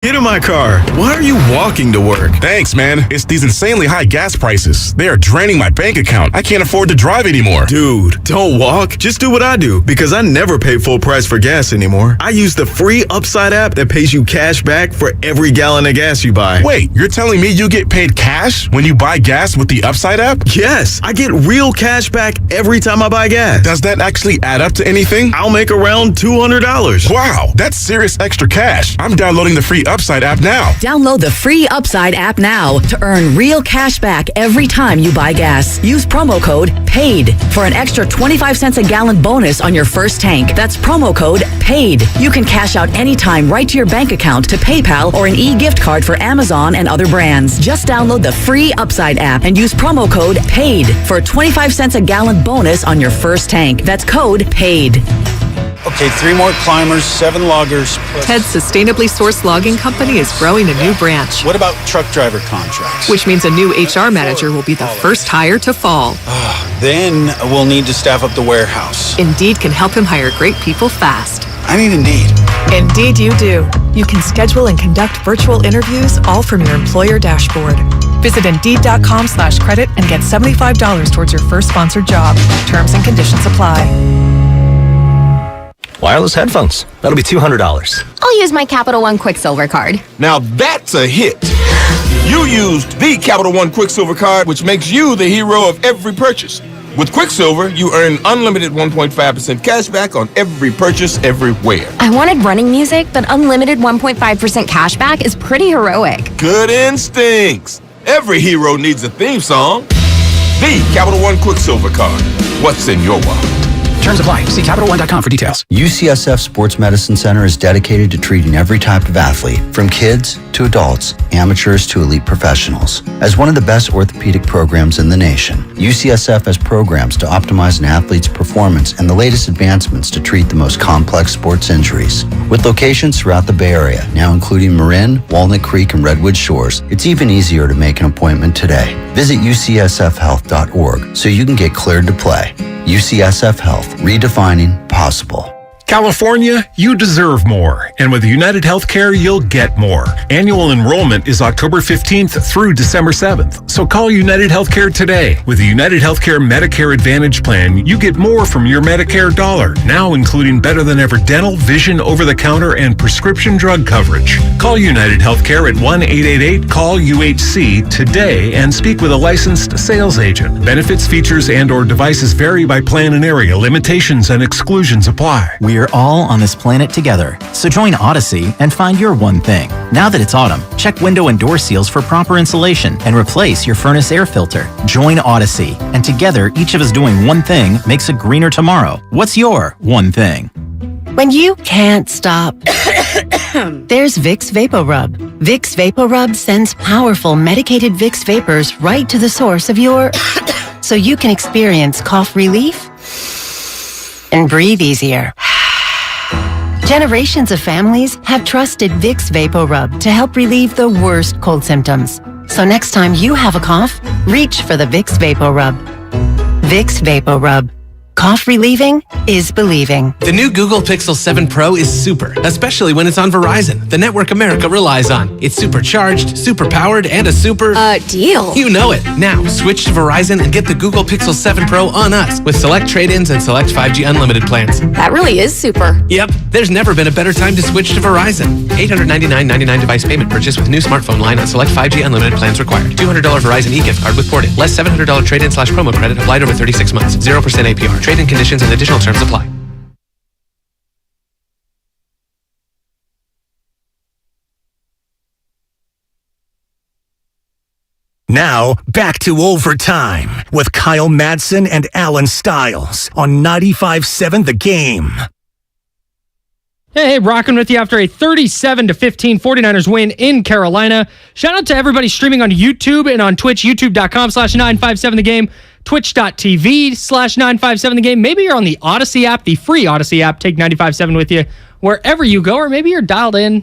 Get in my car. Why are you walking to work? Thanks, man. It's these insanely high gas prices. They are draining my bank account. I can't afford to drive anymore. Dude, don't walk. Just do what I do, because I never pay full price for gas anymore. I use the free Upside app that pays you cash back for every gallon of gas you buy. Wait, you're telling me you get paid cash when you buy gas with the Upside app? Yes, I get real cash back every time I buy gas. Does that actually add up to anything? I'll make around $200. Wow, that's serious extra cash. I'm downloading the free Upside app now. Download the free Upside app now to earn real cash back every time you buy gas. Use promo code PAID for an extra 25 cents a gallon bonus on your first tank. That's promo code PAID. You can cash out anytime right to your bank account, to PayPal, or an e-gift card for Amazon and other brands. Just download the free Upside app and use promo code PAID for a 25 cents a gallon bonus on your first tank. That's code PAID. Okay, 3 more climbers, 7 loggers. Ted's sustainably sourced logging company is growing a new branch. What about truck driver contracts? Which means a new HR manager will be the first hire to fall. Then we'll need to staff up the warehouse. Indeed can help him hire great people fast. I need Indeed. Indeed you do. You can schedule and conduct virtual interviews all from your employer dashboard. Visit Indeed.com/credit and get $75 towards your first sponsored job. Terms and conditions apply. Wireless headphones. That'll be $200. I'll use my Capital One Quicksilver card. Now that's a hit. You used the Capital One Quicksilver card, which makes you the hero of every purchase. With Quicksilver, you earn unlimited 1.5% cash back on every purchase everywhere. I wanted running music, but unlimited 1.5% cash back is pretty heroic. Good instincts. Every hero needs a theme song. The Capital One Quicksilver card. What's in your wallet? Terms apply. See CapitalOne.com for details. UCSF Sports Medicine Center is dedicated to treating every type of athlete, from kids to adults, amateurs to elite professionals. As one of the best orthopedic programs in the nation, UCSF has programs to optimize an athlete's performance and the latest advancements to treat the most complex sports injuries. With locations throughout the Bay Area, now including Marin, Walnut Creek, and Redwood Shores, it's even easier to make an appointment today. Visit ucsfhealth.org so you can get cleared to play. UCSF Health, redefining possible. California, you deserve more. And with United Healthcare, you'll get more. Annual enrollment is October 15th through December 7th. So call United Healthcare today. With the United Healthcare Medicare Advantage Plan, you get more from your Medicare dollar, now including better than ever dental, vision, over-the-counter, and prescription drug coverage. Call United Healthcare at 1-888-CALL-UHC today and speak with a licensed sales agent. Benefits, features, and/or devices vary by plan and area. Limitations and exclusions apply. We're all on this planet together, so join Odyssey and find your one thing. Now that it's autumn, check window and door seals for proper insulation and replace your furnace air filter. Join Odyssey, and together, each of us doing one thing makes a greener tomorrow. What's your one thing? When you can't stop, there's Vicks VapoRub. Vicks VapoRub sends powerful medicated Vicks vapors right to the source of your so you can experience cough relief and breathe easier. Generations of families have trusted Vicks VapoRub to help relieve the worst cold symptoms. So next time you have a cough, reach for the Vicks VapoRub. Vicks VapoRub. Cough relieving is believing. The new Google Pixel 7 Pro is super, especially when it's on Verizon, the network America relies on. It's supercharged, super powered, and a super... deal. You know it. Now, switch to Verizon and get the Google Pixel 7 Pro on us with select trade-ins and select 5G unlimited plans. That really is super. Yep. There's never been a better time to switch to Verizon. $899.99 device payment purchase with new smartphone line on select 5G unlimited plans required. $200 Verizon e-gift card with porting. Less $700 trade-in/promo credit applied over 36 months. 0% APR. Trade-in conditions and additional terms apply. Now, back to Overtime with Kyle Madsen and Alan Stiles on 95.7 The Game. Hey, rocking with you after a 37-15 49ers win in Carolina. Shout out to everybody streaming on YouTube and on Twitch, youtube.com/957thegame, twitch.tv/957thegame. Maybe you're on the Odyssey app, the free Odyssey app. Take 95.7 with you wherever you go, or maybe you're dialed in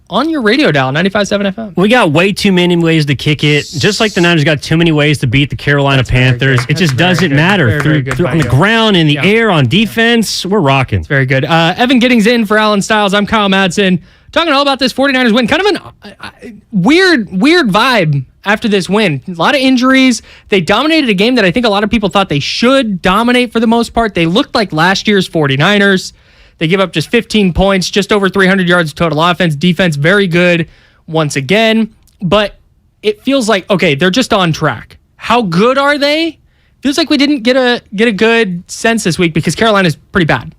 on your radio dial, 95.7 FM. We got way too many ways to kick it. Just like the Niners got too many ways to beat the Carolina Panthers. It just doesn't matter. Through on the ground, in the air, on defense, we're rocking. It's very good. Evan Giddings in for Alan Stiles. I'm Kyle Madsen. talking all about this 49ers win. Kind of an weird vibe after this win. A lot of injuries. They dominated a game that I think a lot of people thought they should dominate for the most part. They looked like last year's 49ers. They give up just 15 points, just over 300 yards of total offense. Defense, very good once again. But it feels like, okay, they're just on track. How good are they? Feels like we didn't get a good sense this week because Carolina's pretty bad.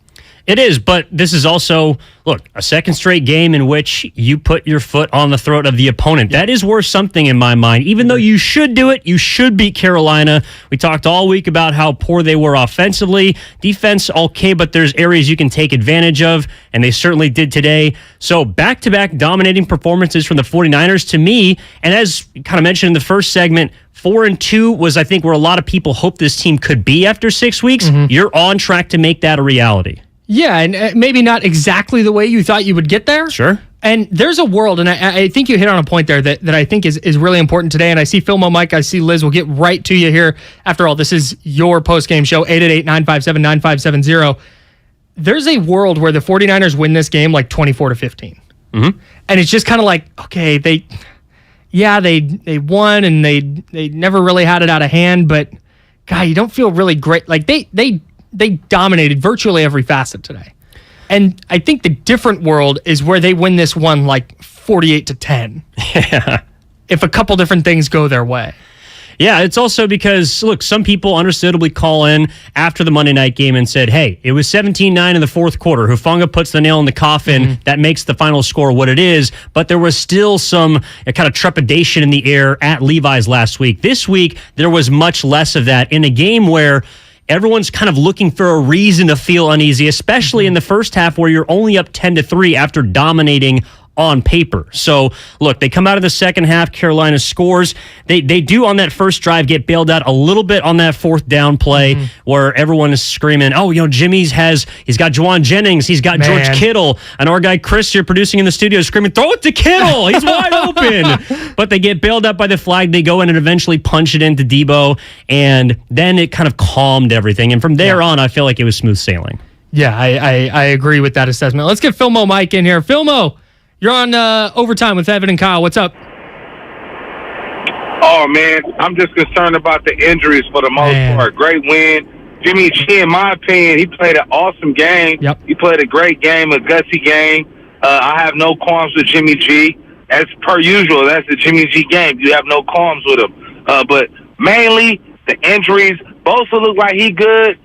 It is, but this is also, look, a second straight game in which you put your foot on the throat of the opponent. That is worth something in my mind. Even though you should do it, you should beat Carolina. We talked all week about how poor they were offensively. Defense, okay, but there's areas you can take advantage of, and they certainly did today. So back-to-back dominating performances from the 49ers to me, and as kind of mentioned in the first segment, 4-2 was, I think, where a lot of people hoped this team could be after 6 weeks. You're on track to make that a reality. Yeah, and maybe not exactly the way you thought you would get there. Sure. And there's a world, and I think you hit on a point there that I think is really important today. And I see Filmo Mike, I see Liz. We'll get right to you here. After all, this is your post-game show, 888-957-9570. There's a world where the 49ers win this game like 24-15. And it's just kind of like, okay, they won, and they never really had it out of hand, but, God, you don't feel really great. Like, they dominated virtually every facet today. And I think the different world is where they win this one like 48-10. Yeah. If a couple different things go their way. Yeah, it's also because, look, some people understandably call in after the Monday night game and said, hey, it was 17-9 in the fourth quarter. Hufanga puts the nail in the coffin. That makes the final score what it is. But there was still some kind of trepidation in the air at Levi's last week. This week, there was much less of that in a game where everyone's kind of looking for a reason to feel uneasy, especially in the first half where you're only up 10-3 after dominating on paper. So, look, they come out of the second half, Carolina scores. They do on that first drive get bailed out a little bit on that fourth down play where everyone is screaming, oh, Jimmy's he's got Juwan Jennings, he's got George Kittle, and our guy Chris here producing in the studio is screaming, throw it to Kittle, he's wide open. But they get bailed out by the flag, they go in and eventually punch it into Debo, and then it kind of calmed everything. And from there on, I feel like it was smooth sailing. Yeah, I agree with that assessment. Let's get Filmo Mike in here. Filmo, you're on Overtime with Evan and Kyle. What's up? Oh, man, I'm just concerned about the injuries for the most part. Great win. Jimmy G, in my opinion, he played an awesome game. Yep. He played a great game, a gutsy game. I have no qualms with Jimmy G. As per usual, that's the Jimmy G game. You have no qualms with him. But mainly, the injuries. Bosa looked like he good.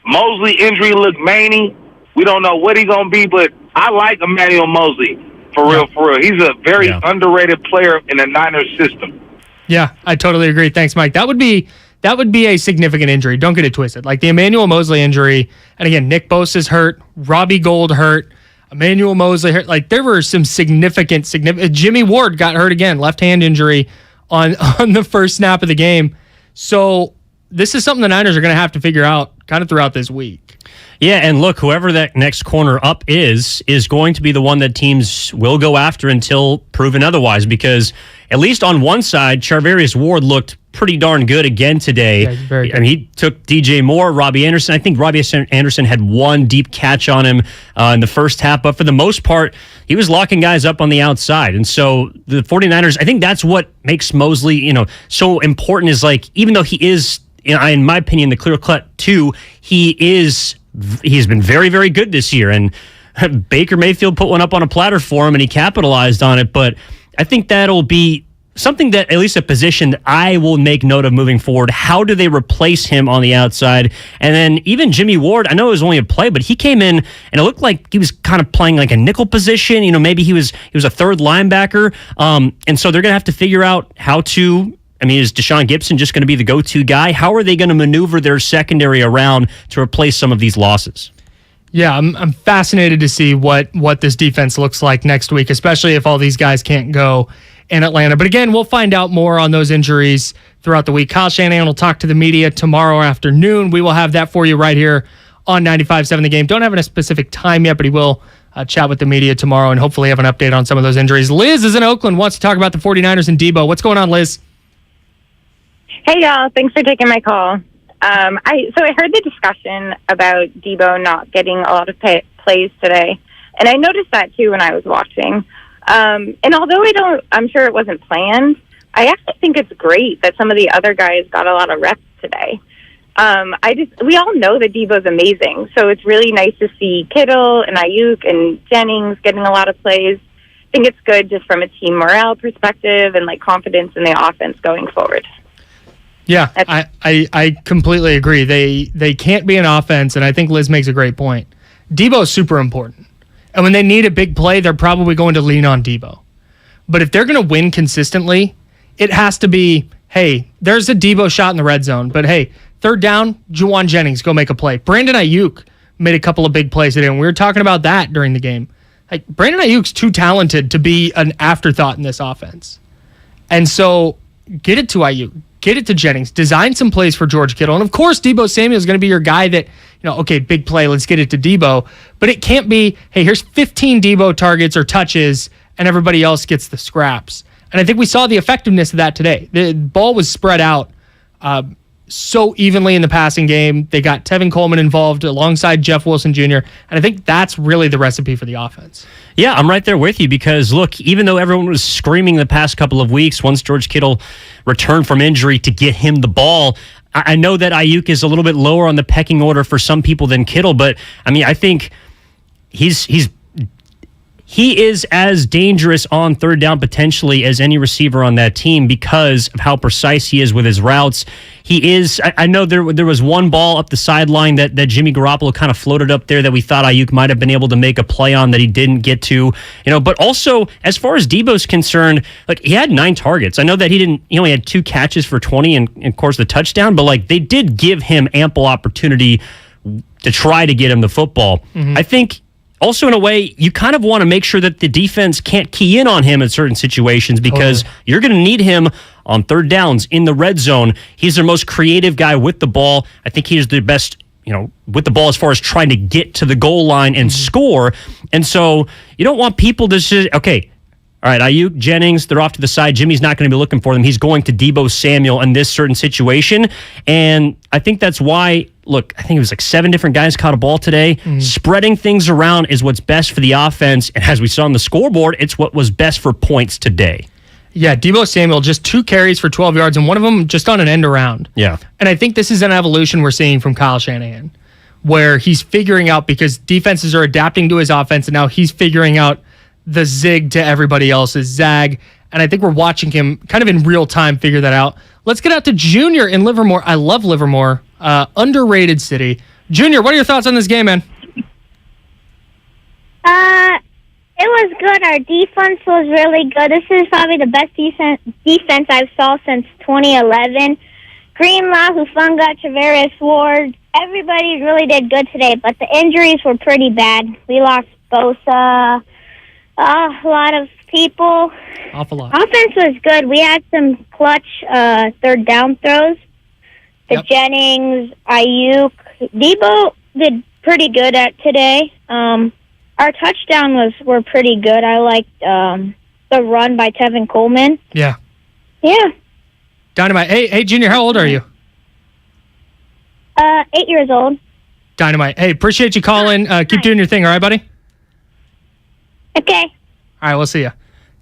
Mosley injury looked manny. We don't know what he's going to be, but I like Emmanuel Mosley. For real. He's a very underrated player in the Niners system. Yeah, I totally agree. Thanks, Mike. That would be a significant injury. Don't get it twisted. Like the Emmanuel Mosley injury, and again, Nick Bosa's hurt, Robbie Gould hurt, Emmanuel Mosley hurt. Like there were some significant. Jimmy Ward got hurt again, left hand injury on the first snap of the game. So this is something the Niners are going to have to figure out kind of throughout this week. Yeah, and look, whoever that next corner up is going to be the one that teams will go after until proven otherwise, because at least on one side, Charvarius Ward looked pretty darn good again today. Yeah, very good. I mean, he took DJ Moore, Robbie Anderson. I think Robbie Anderson had one deep catch on him in the first half, but for the most part, he was locking guys up on the outside. And so the 49ers, I think that's what makes Mosley, so important is like, even though he is, in my opinion, the clear-cut 2, he's been very, very good this year, and Baker Mayfield put one up on a platter for him, and he capitalized on it. But I think that'll be something that, at least a position that I will make note of moving forward. How do they replace him on the outside? And then even Jimmy Ward, I know it was only a play, but he came in, and it looked like he was kind of playing like a nickel position. Maybe he was a third linebacker. And so they're going to have to figure out how to... is Deshaun Gibson just going to be the go-to guy? How are they going to maneuver their secondary around to replace some of these losses? Yeah, I'm fascinated to see what this defense looks like next week, especially if all these guys can't go in Atlanta. But again, we'll find out more on those injuries throughout the week. Kyle Shanahan will talk to the media tomorrow afternoon. We will have that for you right here on 95.7 The Game. Don't have a specific time yet, but he will chat with the media tomorrow and hopefully have an update on some of those injuries. Liz is in Oakland, wants to talk about the 49ers and Debo. What's going on, Liz? Hey, y'all. Thanks for taking my call. I heard the discussion about Debo not getting a lot of plays today, And I noticed that too when I was watching. And although I'm sure it wasn't planned, I actually think it's great that some of the other guys got a lot of reps today. We all know that Debo's amazing, so it's really nice to see Kittle and Ayuk and Jennings getting a lot of plays. I think it's good just from a team morale perspective and like confidence in the offense going forward. Yeah, I completely agree. They can't be an offense, and I think Liz makes a great point. Debo's super important. And when they need a big play, they're probably going to lean on Debo. But if they're going to win consistently, it has to be, hey, there's a Debo shot in the red zone, but hey, third down, Juwan Jennings, go make a play. Brandon Ayuk made a couple of big plays today, and we were talking about that during the game. Like, Brandon Ayuk's too talented to be an afterthought in this offense. And so get it to Ayuk. Get it to Jennings. Design some plays for George Kittle. And, of course, Debo Samuel is going to be your guy that, okay, big play, let's get it to Debo. But it can't be, hey, here's 15 Debo targets or touches, and everybody else gets the scraps. And I think we saw the effectiveness of that today. The ball was spread out so evenly in the passing game. They got Tevin Coleman involved alongside Jeff Wilson Jr., and I think that's really the recipe for the offense. Yeah, I'm right there with you because, look, even though everyone was screaming the past couple of weeks once George Kittle returned from injury to get him the ball, I know that Ayuk is a little bit lower on the pecking order for some people than Kittle, but, I mean, I think he is as dangerous on third down potentially as any receiver on that team because of how precise he is with his routes. He is, I know there was one ball up the sideline that Jimmy Garoppolo kind of floated up there that we thought Ayuk might have been able to make a play on that he didn't get to, but also as far as Debo's concerned, like he had 9 targets. I know that he only had 2 catches for 20 and of course the touchdown, but like they did give him ample opportunity to try to get him the football. I think also, in a way, you kind of want to make sure that the defense can't key in on him in certain situations because you're going to need him on third downs in the red zone. He's their most creative guy with the ball. I think he's the best, with the ball as far as trying to get to the goal line and score. And so you don't want people to say, okay, all right, Ayuk, Jennings, they're off to the side. Jimmy's not going to be looking for them. He's going to Debo Samuel in this certain situation. And I think that's why, look, I think it was like 7 different guys caught a ball today. Spreading things around is what's best for the offense. And as we saw on the scoreboard, it's what was best for points today. Yeah, Debo Samuel, just 2 carries for 12 yards, and one of them just on an end around. Yeah. And I think this is an evolution we're seeing from Kyle Shanahan, where he's figuring out, because defenses are adapting to his offense, and now he's figuring out the zig to everybody else's zag. And I think we're watching him kind of in real time figure that out. Let's get out to Junior in Livermore. I love Livermore. Underrated city. Junior, what are your thoughts on this game, man? It was good. Our defense was really good. This is probably the best defense I've saw since 2011. Greenlaw, Hufanga, Travaris Ward, everybody really did good today, but the injuries were pretty bad. We lost Bosa, a lot of people. Awful lot. Offense was good. We had some clutch third down throws. The Jennings, Ayuk, Debo did pretty good at today. Our touchdown were pretty good. I liked the run by Tevin Coleman. Yeah. Yeah. Dynamite. Hey, Junior, how old are you? 8 years old. Dynamite. Hey, appreciate you calling. Keep doing your thing, all right, buddy? Okay. All right, we'll see you.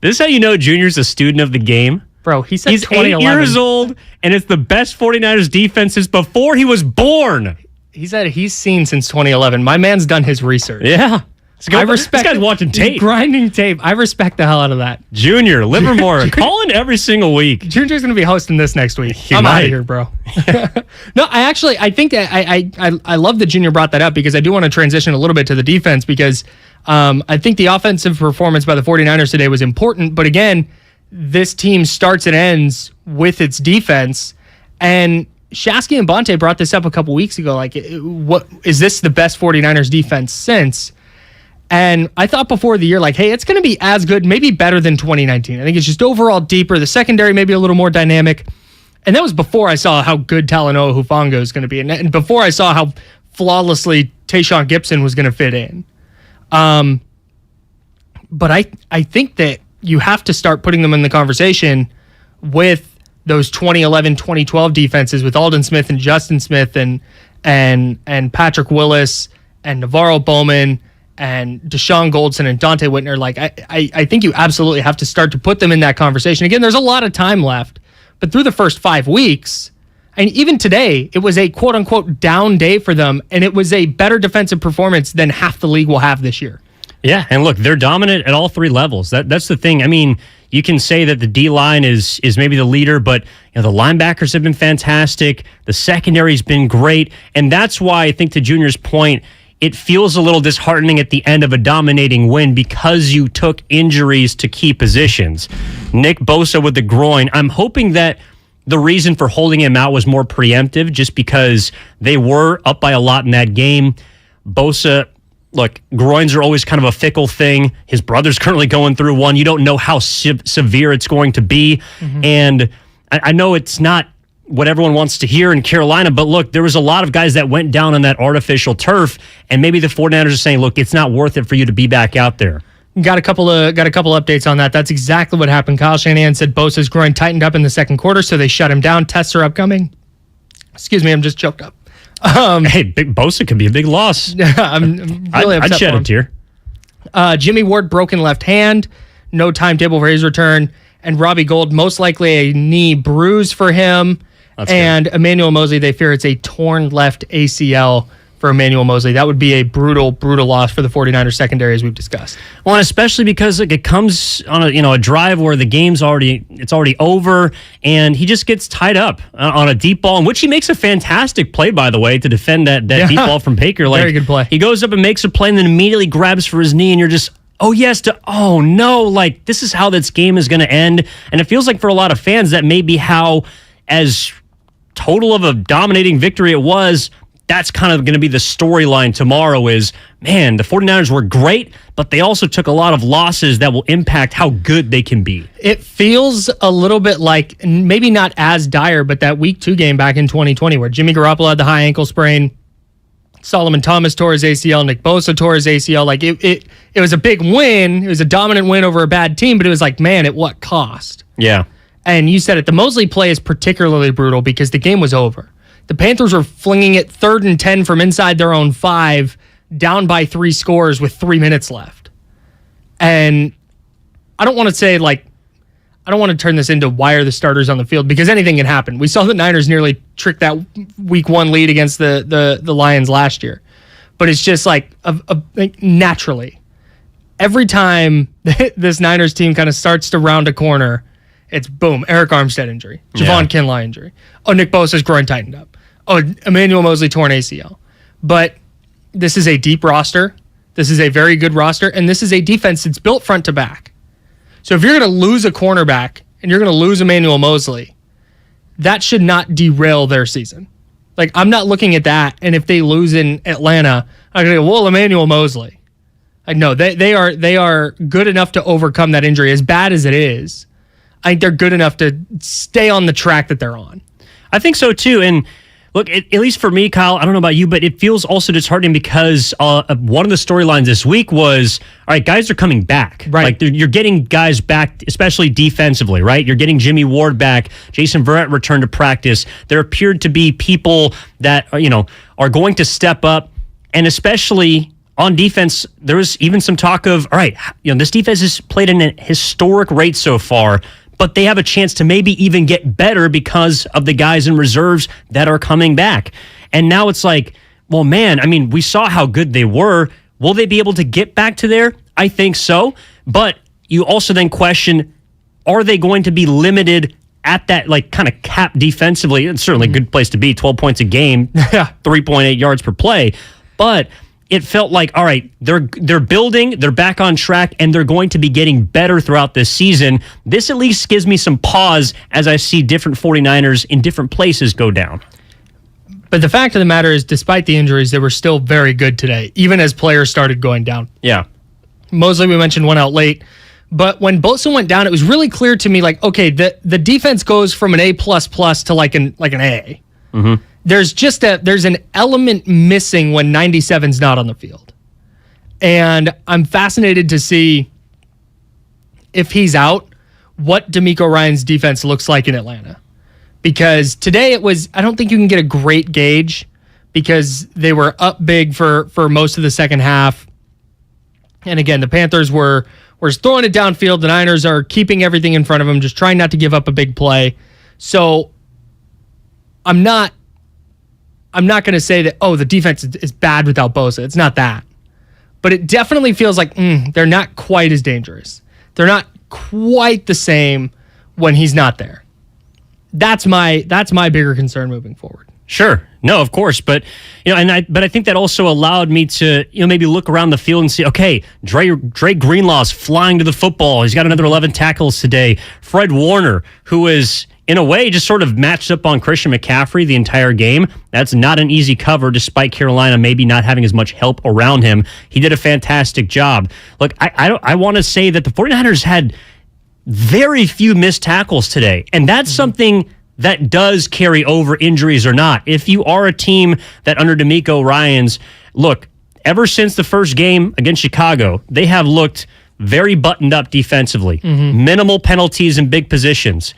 This is how you know Junior's a student of the game. Bro, he said he's 8 years old, and it's the best 49ers defense since before he was born. He said he's seen since 2011. My man's done his research. Yeah. I respect. This guy's watching tape. Grinding tape. I respect the hell out of that. Junior, Livermore, calling every single week. Junior's going to be hosting this next week. I'm out of here, bro. No, I think that I love that Junior brought that up because I do want to transition a little bit to the defense because I think the offensive performance by the 49ers today was important. But again, this team starts and ends with its defense. And Shasky and Bonte brought this up a couple weeks ago. Like, what is this the best 49ers defense since? And I thought before the year, like, hey, it's going to be as good, maybe better than 2019. I think it's just overall deeper. The secondary maybe a little more dynamic. And that was before I saw how good Talanoa Hufanga is going to be. And before I saw how flawlessly Tayshaun Gibson was going to fit in. But I think that you have to start putting them in the conversation with those 2011, 2012 defenses with Aldon Smith and Justin Smith and Patrick Willis and Navarro Bowman and Deshaun Goldson and Dante Whitner, like I think you absolutely have to start to put them in that conversation. Again, there's a lot of time left, but through the first 5 weeks, and even today, it was a quote-unquote down day for them, and it was a better defensive performance than half the league will have this year. Yeah, and look, they're dominant at all 3 levels. That's the thing. I mean, you can say that the D-line is maybe the leader, but the linebackers have been fantastic. The secondary's been great, and that's why I think, to Junior's point, it feels a little disheartening at the end of a dominating win because you took injuries to key positions. Nick Bosa with the groin. I'm hoping that the reason for holding him out was more preemptive, just because they were up by a lot in that game. Bosa, look, groins are always kind of a fickle thing. His brother's currently going through one. You don't know how severe it's going to be. And I know it's not what everyone wants to hear in Carolina, but look, there was a lot of guys that went down on that artificial turf, and maybe the 49ers are saying, look, it's not worth it for you to be back out there. Got a couple updates on that. That's exactly what happened. Kyle Shanahan said Bosa's groin tightened up in the second quarter, so they shut him down. Tests are upcoming. Excuse me, I'm just choked up. Hey, big Bosa could be a big loss. I'm really upset. I'd shed a tear. Jimmy Ward, broken left hand. No timetable for his return. And Robbie Gould, most likely a knee bruise for him. That's and good. Emmanuel Mosley, they fear it's a torn left ACL for Emmanuel Mosley. That would be a brutal, brutal loss for the 49ers secondary, as we've discussed. Well, and especially because it comes on a drive where the game's already over, and he just gets tied up on a deep ball, in which he makes a fantastic play, by the way, to defend that deep ball from Baker. Very good play. He goes up and makes a play, and then immediately grabs for his knee, and you're just, oh yes, to oh no, like this is how this game is going to end. And it feels like for a lot of fans that may be how, as total of a dominating victory it was, that's kind of going to be the storyline tomorrow is, man, the 49ers were great, but they also took a lot of losses that will impact how good they can be. It feels a little bit like, maybe not as dire, but that week 2 game back in 2020 where Jimmy Garoppolo had the high ankle sprain, Solomon Thomas tore his ACL, Nick Bosa tore his ACL. Like it was a big win. It was a dominant win over a bad team, but it was like, man, at what cost? Yeah. And you said it, the Mosley play is particularly brutal because the game was over. The Panthers were flinging it 3rd and 10 from inside their own 5, down by 3 scores with 3 minutes left. And I don't want to say, like, I don't want to turn this into why are the starters on the field, because anything can happen. We saw the Niners nearly trick that week 1 lead against the Lions last year. But it's just like naturally, every time this Niners team kind of starts to round a corner, it's boom, Eric Armstead injury, Javon Kinlaw injury. Oh, Nick Bosa's groin tightened up. Oh, Emmanuel Mosley torn ACL. But this is a deep roster. This is a very good roster. And this is a defense that's built front to back. So if you're going to lose a cornerback and you're going to lose Emmanuel Mosley, that should not derail their season. Like, I'm not looking at that. And if they lose in Atlanta, I'm going to go, well, Emmanuel Mosley. Like, no, they are good enough to overcome that injury, as bad as it is. I think they're good enough to stay on the track that they're on. I think so too. And look, at least for me, Kyle, I don't know about you, but it feels also disheartening because one of the storylines this week was, all right, guys are coming back. Right. Like you're getting guys back, especially defensively, right? You're getting Jimmy Ward back. Jason Verrett returned to practice. There appeared to be people that, are going to step up, and especially on defense, there was even some talk of, all right, this defense has played at a historic rate so far, but they have a chance to maybe even get better because of the guys in reserves that are coming back. And now it's like, well, man, I mean, we saw how good they were. Will they be able to get back to there? I think so. But you also then question, are they going to be limited at that like kind of cap defensively? It's certainly a good place to be, 12 points a game, 3.8 yards per play. But it felt like, all right, they're building, they're back on track, and they're going to be getting better throughout this season. This at least gives me some pause as I see different 49ers in different places go down. But the fact of the matter is, despite the injuries, they were still very good today, even as players started going down. Yeah. Mosley, we mentioned, went out late. But when Bosa went down, it was really clear to me, like, okay, the defense goes from an A++ to like an A. Mm-hmm. There's an element missing when 97's not on the field. And I'm fascinated to see, if he's out, what Demico Ryans' defense looks like in Atlanta. Because today I don't think you can get a great gauge because they were up big for most of the second half. And again, the Panthers were throwing it downfield. The Niners are keeping everything in front of them, just trying not to give up a big play. So I'm not going to say that, the defense is bad without Bosa. It's not that. But it definitely feels like they're not quite as dangerous. They're not quite the same when he's not there. That's my bigger concern moving forward. Sure. No, of course. But I think that also allowed me to maybe look around the field and see, okay, Dre Greenlaw's flying to the football. He's got another 11 tackles today. Fred Warner, who is in a way just sort of matched up on Christian McCaffrey the entire game. That's not an easy cover, despite Carolina maybe not having as much help around him. He did a fantastic job. Look, I want to say that the 49ers had very few missed tackles today, and that's something that does carry over, injuries or not. If you are a team that under Demico Ryans, look, ever since the first game against Chicago, they have looked very buttoned up defensively. Minimal penalties in big positions.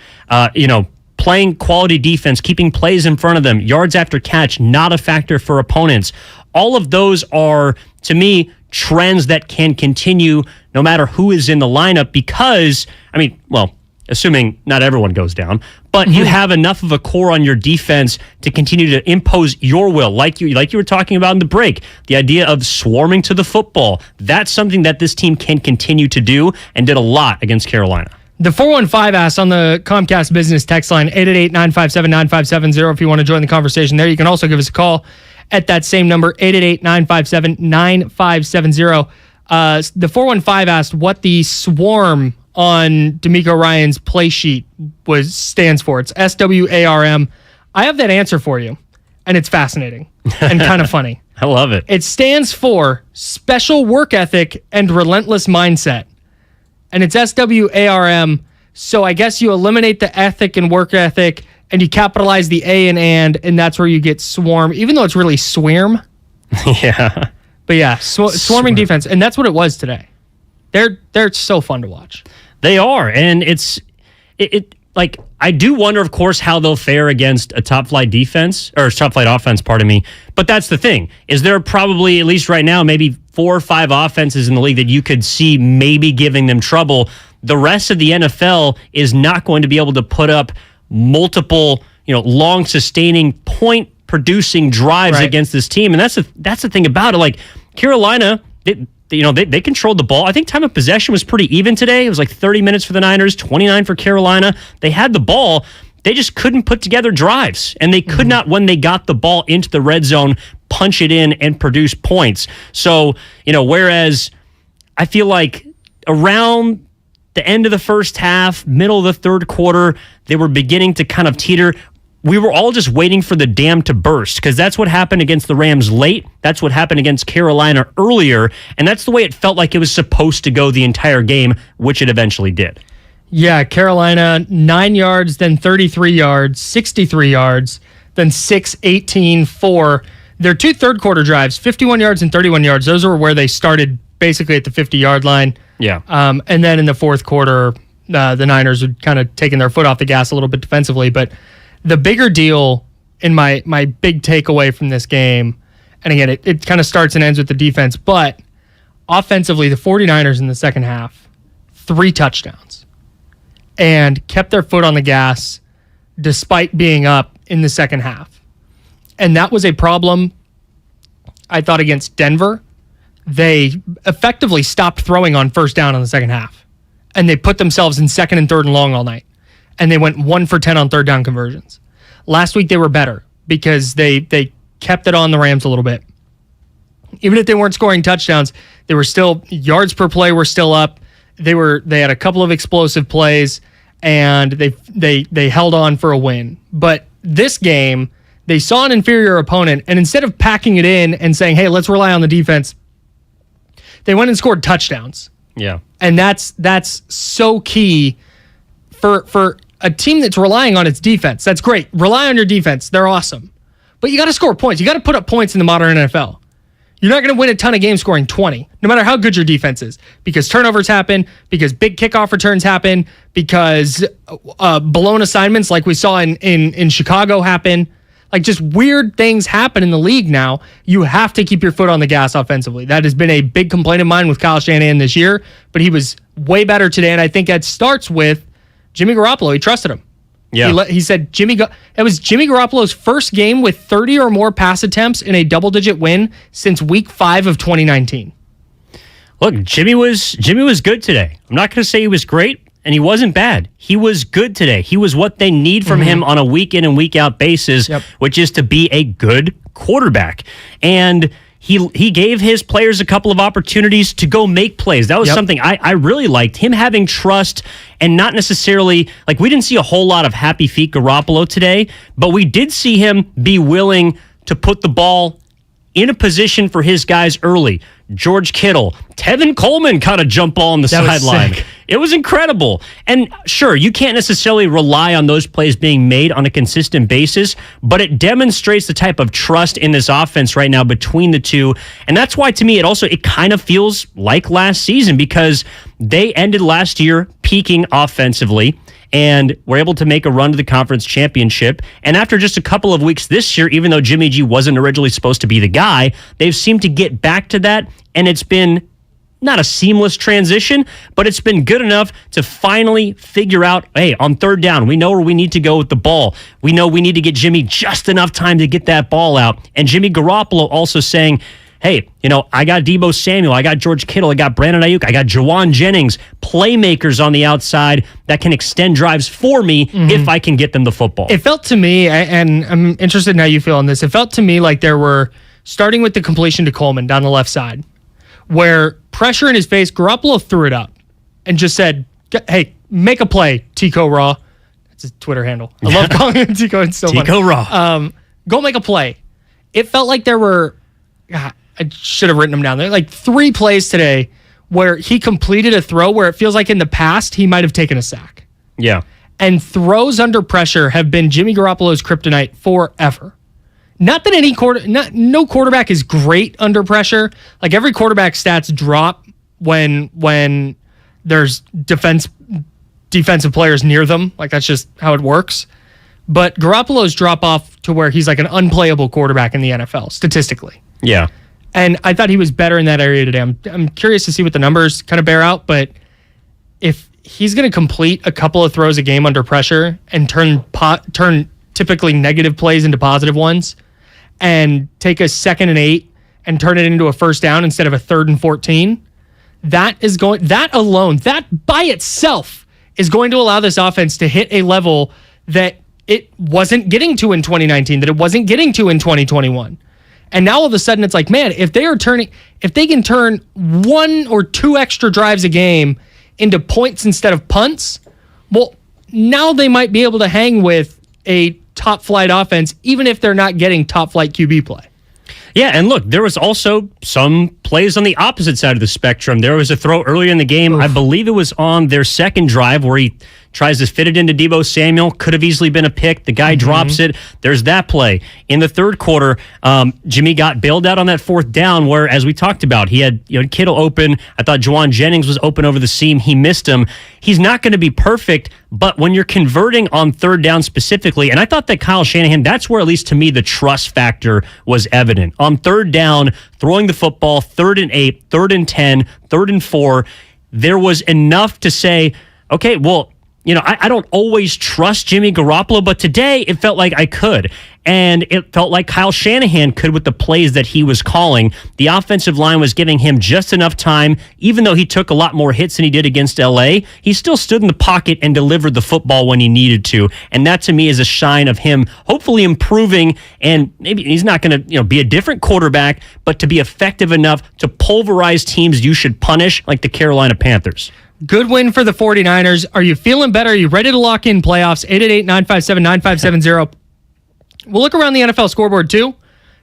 Playing quality defense, keeping plays in front of them, yards after catch, not a factor for opponents. All of those are, to me, trends that can continue no matter who is in the lineup because, assuming not everyone goes down, but you have enough of a core on your defense to continue to impose your will, like you were talking about in the break. The idea of swarming to the football, that's something that this team can continue to do and did a lot against Carolina. The 415 asks on the Comcast Business text line, 888-957-9570 if you want to join the conversation there. You can also give us a call at that same number, 888-957-9570. The 415 asked what the swarm on Demico Ryans' play sheet stands for. It's SWARM. I have that answer for you, and it's fascinating and kind of funny. I love it. It stands for special work ethic and relentless mindset. And it's SWARM, so I guess you eliminate the ethic and work ethic, and you capitalize the A and that's where you get swarm, even though it's really swirm. Yeah. But yeah, swarming defense, and that's what it was today. They're so fun to watch. They are, and like I do wonder, of course, how they'll fare against a top-flight defense, or top-flight offense, pardon me. But that's the thing, is there probably, at least right now, maybe 4 or 5 offenses in the league that you could see maybe giving them trouble. The rest of the NFL is not going to be able to put up multiple, long sustaining point producing drives against this team. And that's the thing about it. Like Carolina, they controlled the ball. I think time of possession was pretty even today. It was like 30 minutes for the Niners, 29 for Carolina. They had the ball. They just couldn't put together drives. And they could not, when they got the ball into the red zone, punch it in and produce points. So, whereas I feel like around the end of the first half, middle of the third quarter, they were beginning to kind of teeter. We were all just waiting for the dam to burst because that's what happened against the Rams late. That's what happened against Carolina earlier. And that's the way it felt like it was supposed to go the entire game, which it eventually did. Yeah, Carolina, 9 yards, then 33 yards, 63 yards, then 6, 18, 4. Their 2 third-quarter drives, 51 yards and 31 yards, those were where they started basically at the 50-yard line. Yeah. And then in the fourth quarter, the Niners had kind of taken their foot off the gas a little bit defensively. But the bigger deal in my big takeaway from this game, and again, it kind of starts and ends with the defense, but offensively, the 49ers in the second half, 3 touchdowns, and kept their foot on the gas despite being up in the second half. And that was a problem, I thought, against Denver. They effectively stopped throwing on first down in the second half. And they put themselves in second and third and long all night. And they went 1 for 10 on third down conversions. Last week they were better because they kept it on the Rams a little bit. Even if they weren't scoring touchdowns, they were still, yards per play were still up. They had a couple of explosive plays, and they held on for a win. But this game, they saw an inferior opponent, and instead of packing it in and saying, hey, let's rely on the defense, they went and scored touchdowns. Yeah. And that's so key for a team that's relying on its defense. That's great. Rely on your defense. They're awesome. But you got to score points. You got to put up points in the modern NFL. You're not going to win a ton of games scoring 20, no matter how good your defense is, because turnovers happen, because big kickoff returns happen, because blown assignments like we saw in Chicago happen. Like, just weird things happen in the league now. You have to keep your foot on the gas offensively. That has been a big complaint of mine with Kyle Shanahan this year, but he was way better today, and I think that starts with Jimmy Garoppolo. He trusted him. Yeah. He said it was Jimmy Garoppolo's first game with 30 or more pass attempts in a double-digit win since week 5 of 2019. Look, Jimmy was good today. I'm not going to say he was great, and he wasn't bad. He was good today. He was what they need from him on a week in and week out basis, which is to be a good quarterback. And he gave his players a couple of opportunities to go make plays. That was something I really liked. Him having trust and not necessarily, like, we didn't see a whole lot of happy feet Garoppolo today, but we did see him be willing to put the ball in a position for his guys early. George Kittle, Tevin Coleman caught a jump ball on the sideline. It was incredible. And sure, you can't necessarily rely on those plays being made on a consistent basis, but it demonstrates the type of trust in this offense right now between the two. And that's why, to me, it kind of feels like last season, because they ended last year peaking offensively and were able to make a run to the conference championship. And after just a couple of weeks this year, even though Jimmy G wasn't originally supposed to be the guy, they've seemed to get back to that, and it's been not a seamless transition, but it's been good enough to finally figure out, hey, on third down, we know where we need to go with the ball. We know we need to get Jimmy just enough time to get that ball out. And Jimmy Garoppolo also saying, hey, I got Deebo Samuel, I got George Kittle, I got Brandon Ayuk, I got Jawan Jennings, playmakers on the outside that can extend drives for me if I can get them the football. It felt to me, and I'm interested in how you feel on this, it felt to me like there were, starting with the completion to Coleman down the left side, where pressure in his face, Garoppolo threw it up and just said, hey, make a play, Tico Raw. That's his Twitter handle. I love calling him Tico. It's so Tico funny. Raw. Go make a play. It felt like there were, I should have written them down there, like 3 plays today where he completed a throw where it feels like in the past he might have taken a sack. Yeah. And throws under pressure have been Jimmy Garoppolo's kryptonite forever. Not that no quarterback is great under pressure. Like, every quarterback stats drop when there's defensive players near them. Like, that's just how it works. But Garoppolo's drop off to where he's like an unplayable quarterback in the NFL, statistically. Yeah. And I thought he was better in that area today. I'm curious to see what the numbers kind of bear out, but if he's going to complete a couple of throws a game under pressure and turn typically negative plays into positive ones, and take a 2nd and 8 and turn it into a first down instead of a 3rd and 14, that by itself is going to allow this offense to hit a level that it wasn't getting to in 2019, that it wasn't getting to in 2021. And now all of a sudden it's like, man, if they can turn 1 or 2 extra drives a game into points instead of punts, well, now they might be able to hang with a top flight offense, even if they're not getting top flight QB play. Yeah, and look, there was also some plays on the opposite side of the spectrum. There was a throw earlier in the game. I believe it was on their second drive where he tries to fit it into Deebo Samuel. Could have easily been a pick. The guy drops it. There's that play. In the third quarter, Jimmy got bailed out on that 4th down where, as we talked about, he had Kittle open. I thought Jawan Jennings was open over the seam. He missed him. He's not going to be perfect, but when you're converting on 3rd down specifically, and I thought that Kyle Shanahan, that's where, at least to me, the trust factor was evident. On 3rd down, throwing the football, 3rd and 8, 3rd and 10, 3rd and 4, there was enough to say, okay, well, I don't always trust Jimmy Garoppolo, but today it felt like I could. And it felt like Kyle Shanahan could with the plays that he was calling. The offensive line was giving him just enough time. Even though he took a lot more hits than he did against LA, he still stood in the pocket and delivered the football when he needed to. And that, to me, is a sign of him hopefully improving. And maybe he's not going to be a different quarterback, but to be effective enough to pulverize teams you should punish, like the Carolina Panthers. Good win for the 49ers. Are you feeling better? Are you ready to lock in playoffs? 888-957-9570. We'll look around the NFL scoreboard too,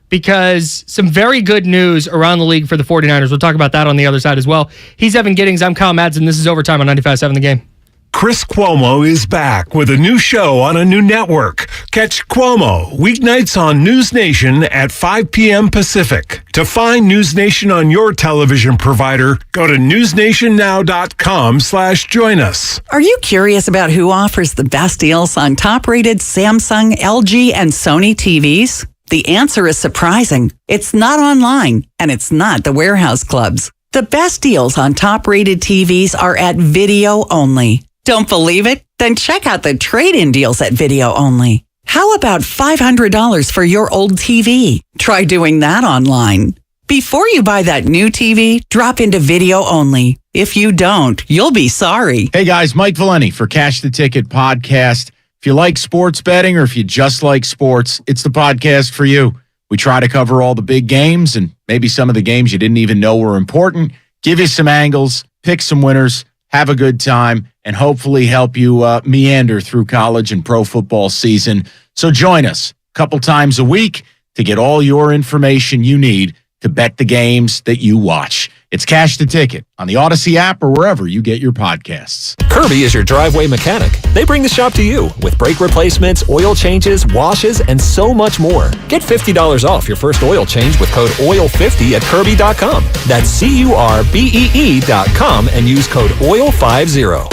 because some very good news around the league for the 49ers. We'll talk about that on the other side as well. He's Evan Giddings. I'm Kyle Madsen. This is Overtime on 95.7 The Game. Chris Cuomo is back with a new show on a new network. Catch Cuomo weeknights on News Nation at 5 p.m. Pacific. To find News Nation on your television provider, go to newsnationnow.com/join us. Are you curious about who offers the best deals on top-rated Samsung, LG, and Sony TVs? The answer is surprising. It's not online, and it's not the warehouse clubs. The best deals on top-rated TVs are at Video Only. Don't believe it? Then check out the trade-in deals at Video Only. How about $500 for your old TV? Try doing that online. Before you buy that new TV, drop into Video Only. If you don't, you'll be sorry. Hey guys, Mike Valeni for Cash the Ticket podcast. If you like sports betting or if you just like sports, it's the podcast for you. We try to cover all the big games and maybe some of the games you didn't even know were important, give you some angles, pick some winners, have a good time, and hopefully help you meander through college and pro football season. So join us a couple times a week to get all your information you need to bet the games that you watch. It's Cash the Ticket on the Odyssey app or wherever you get your podcasts. Kirby is your driveway mechanic. They bring the shop to you with brake replacements, oil changes, washes, and so much more. Get $50 off your first oil change with code OIL50 at Kirby.com. That's CURBEE.com and use code OIL50.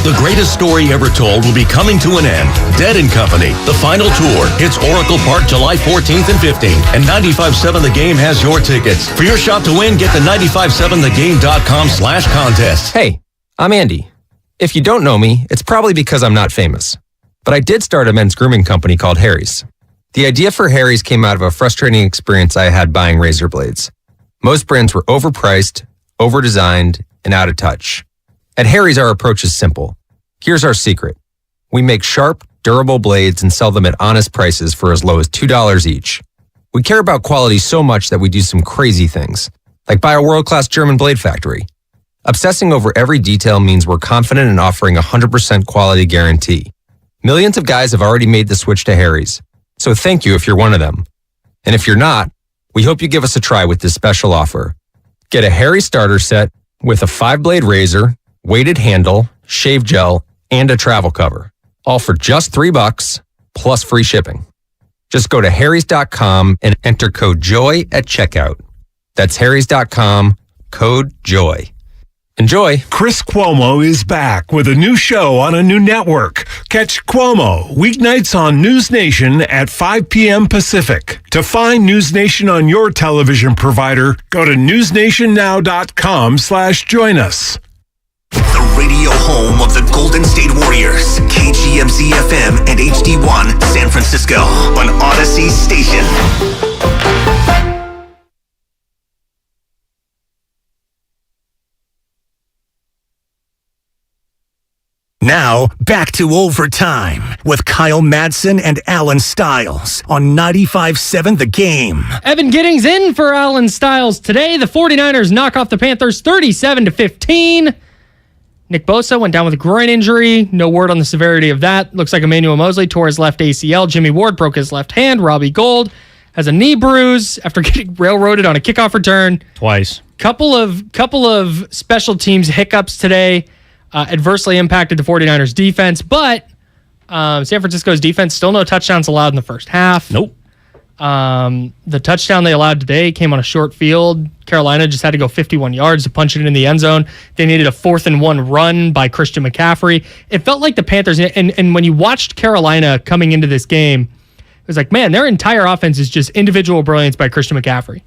The greatest story ever told will be coming to an end. Dead & Company, the final tour, hits Oracle Park July 14th and 15th. And 95.7 The Game has your tickets. For your shot to win, get the 957thegame.com/contest. Hey, I'm Andy. If you don't know me, it's probably because I'm not famous. But I did start a men's grooming company called Harry's. The idea for Harry's came out of a frustrating experience I had buying razor blades. Most brands were overpriced, overdesigned, and out of touch. At Harry's, our approach is simple. Here's our secret. We make sharp, durable blades and sell them at honest prices for as low as $2 each. We care about quality so much that we do some crazy things, like buy a world-class German blade factory. Obsessing over every detail means we're confident in offering a 100% quality guarantee. Millions of guys have already made the switch to Harry's, so thank you if you're one of them. And if you're not, we hope you give us a try with this special offer. Get a Harry starter set with a 5-blade razor, weighted handle, shave gel, and a travel cover. All for just $3 plus free shipping. Just go to harrys.com and enter code JOY at checkout. That's harrys.com, code JOY. Enjoy. Chris Cuomo is back with a new show on a new network. Catch Cuomo weeknights on News Nation at 5 p.m. Pacific. To find News Nation on your television provider, go to newsnationnow.com/join us. The radio home of the Golden State Warriors, KGMZ FM and HD1 San Francisco on Odyssey Station. Now, back to Overtime with Kyle Madsen and Alan Stiles on 95.7 The Game. Evan Giddings in for Alan Stiles today. The 49ers knock off the Panthers 37-15. Nick Bosa went down with a groin injury. No word on the severity of that. Looks like Emmanuel Mosley tore his left ACL. Jimmy Ward broke his left hand. Robbie Gould has a knee bruise after getting railroaded on a kickoff return. Twice. Couple of special teams hiccups today. Adversely impacted the 49ers defense, but San Francisco's defense, still no touchdowns allowed in the first half. Nope. The touchdown they allowed today came on a short field. Carolina just had to go 51 yards to punch it in the end zone. They needed a 4th-and-1 run by Christian McCaffrey. It felt like the Panthers, and when you watched Carolina coming into this game, it was like, man, their entire offense is just individual brilliance by Christian McCaffrey.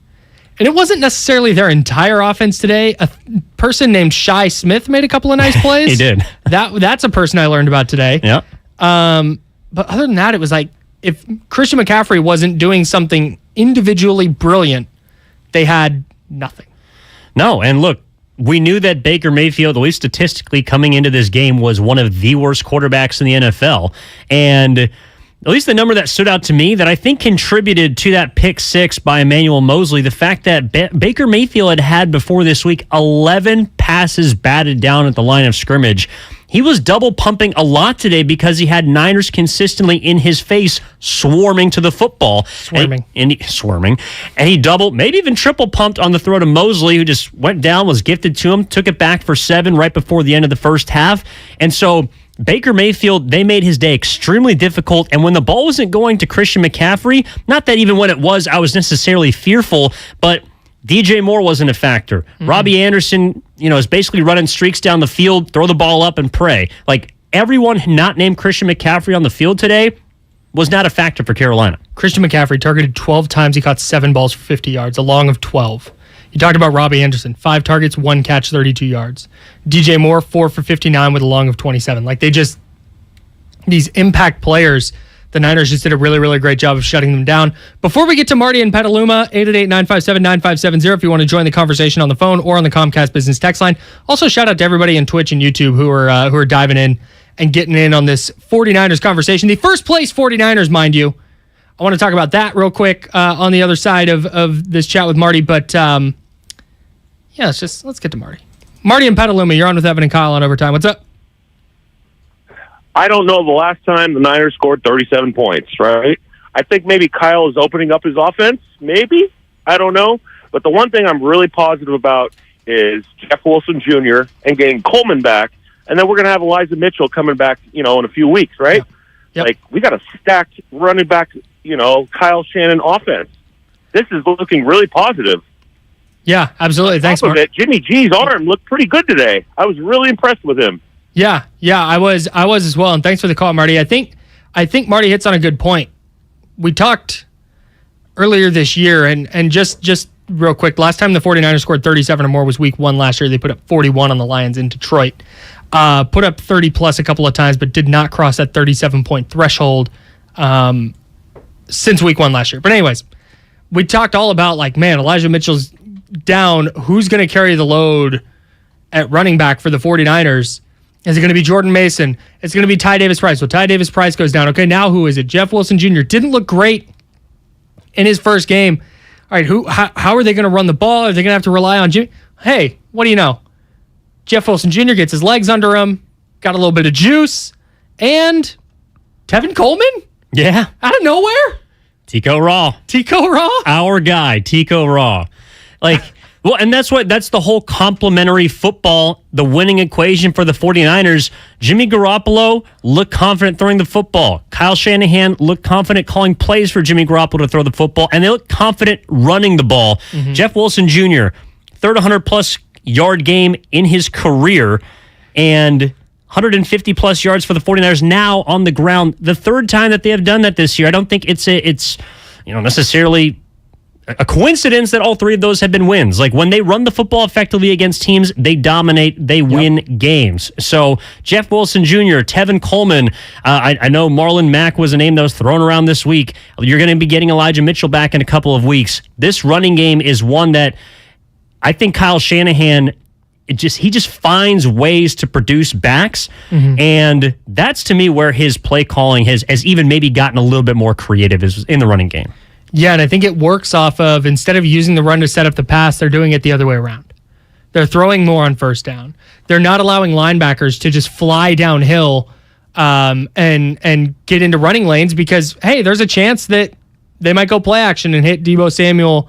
And it wasn't necessarily their entire offense today. A person named Shai Smith made a couple of nice plays. He did. That's a person I learned about today. Yeah. But other than that, it was like, if Christian McCaffrey wasn't doing something individually brilliant, they had nothing. No, and look, we knew that Baker Mayfield, at least statistically coming into this game, was one of the worst quarterbacks in the NFL. And at least the number that stood out to me that I think contributed to that pick six by Emmanuel Mosley, the fact that Baker Mayfield had before this week 11 passes batted down at the line of scrimmage. He was double pumping a lot today because he had Niners consistently in his face, swarming to the football. Swarming. Swarming. And he double, maybe even triple pumped on the throw to Mosley, who just went down, was gifted to him, took it back for 7 right before the end of the first half. And so Baker Mayfield, they made his day extremely difficult. And when the ball wasn't going to Christian McCaffrey, not that even when it was, I was necessarily fearful, but DJ Moore wasn't a factor. Robbie Anderson, is basically running streaks down the field, throw the ball up and pray. Like, everyone not named Christian McCaffrey on the field today was not a factor for Carolina. Christian McCaffrey targeted 12 times. He caught 7 balls for 50 yards, a long of 12. You talked about Robbie Anderson, 5 targets, 1 catch, 32 yards. DJ Moore, 4 for 59 with a long of 27. Like, these impact players, the Niners just did a really, really great job of shutting them down. Before we get to Marty and Petaluma, 888-957-9570 if you want to join the conversation on the phone or on the Comcast Business text line. Also, shout out to everybody on Twitch and YouTube who are diving in and getting in on this 49ers conversation. The first place 49ers, mind you. I want to talk about that real quick on the other side of this chat with Marty. But, let's get to Marty. Marty and Petaluma, you're on with Evan and Kyle on Overtime. What's up? I don't know the last time the Niners scored 37 points, right? I think maybe Kyle is opening up his offense. Maybe. I don't know. But the one thing I'm really positive about is Jeff Wilson Jr. and getting Coleman back. And then we're going to have Elijah Mitchell coming back, in a few weeks, right? Yep. Like, we got a stacked running back, Kyle Shanahan offense. This is looking really positive. Yeah, absolutely. Thanks, Mark. Jimmy G's arm looked pretty good today. I was really impressed with him. Yeah, I was as well, and thanks for the call, Marty. I think Marty hits on a good point. We talked earlier this year, and just real quick, last time the 49ers scored 37 or more was week 1 last year. They put up 41 on the Lions in Detroit. Put up 30-plus a couple of times, but did not cross that 37-point threshold since week 1 last year. But anyways, we talked all about, Elijah Mitchell's down. Who's going to carry the load at running back for the 49ers? Is it going to be Jordan Mason? It's going to be Ty Davis-Price. So Ty Davis-Price goes down. Okay, now who is it? Jeff Wilson Jr. didn't look great in his first game. All right, how are they going to run the ball? Are they going to have to rely on Jimmy? Hey, what do you know? Jeff Wilson Jr. gets his legs under him, got a little bit of juice, and Tevin Coleman? Yeah. Out of nowhere? Tico Raw. Our guy, Tico Raw. Well, and that's the whole complementary football, the winning equation for the 49ers. Jimmy Garoppolo looked confident throwing the football. Kyle Shanahan looked confident calling plays for Jimmy Garoppolo to throw the football, and they looked confident running the ball. Jeff Wilson Jr., third 100-plus yard game in his career, and 150-plus yards for the 49ers now on the ground. The third time that they have done that this year. I don't think it's necessarily a coincidence that all 3 of those have been wins. Like, when they run the football effectively against teams, they dominate, they win games. So Jeff Wilson Jr., Tevin Coleman, I know Marlon Mack was a name that was thrown around this week. You're going to be getting Elijah Mitchell back in a couple of weeks. This running game is one that I think Kyle Shanahan, he just finds ways to produce backs, and that's, to me, where his play calling has even maybe gotten a little bit more creative is in the running game. Yeah, and I think it works off of, instead of using the run to set up the pass, they're doing it the other way around. They're throwing more on first down. They're not allowing linebackers to just fly downhill and get into running lanes because, hey, there's a chance that they might go play action and hit Deebo Samuel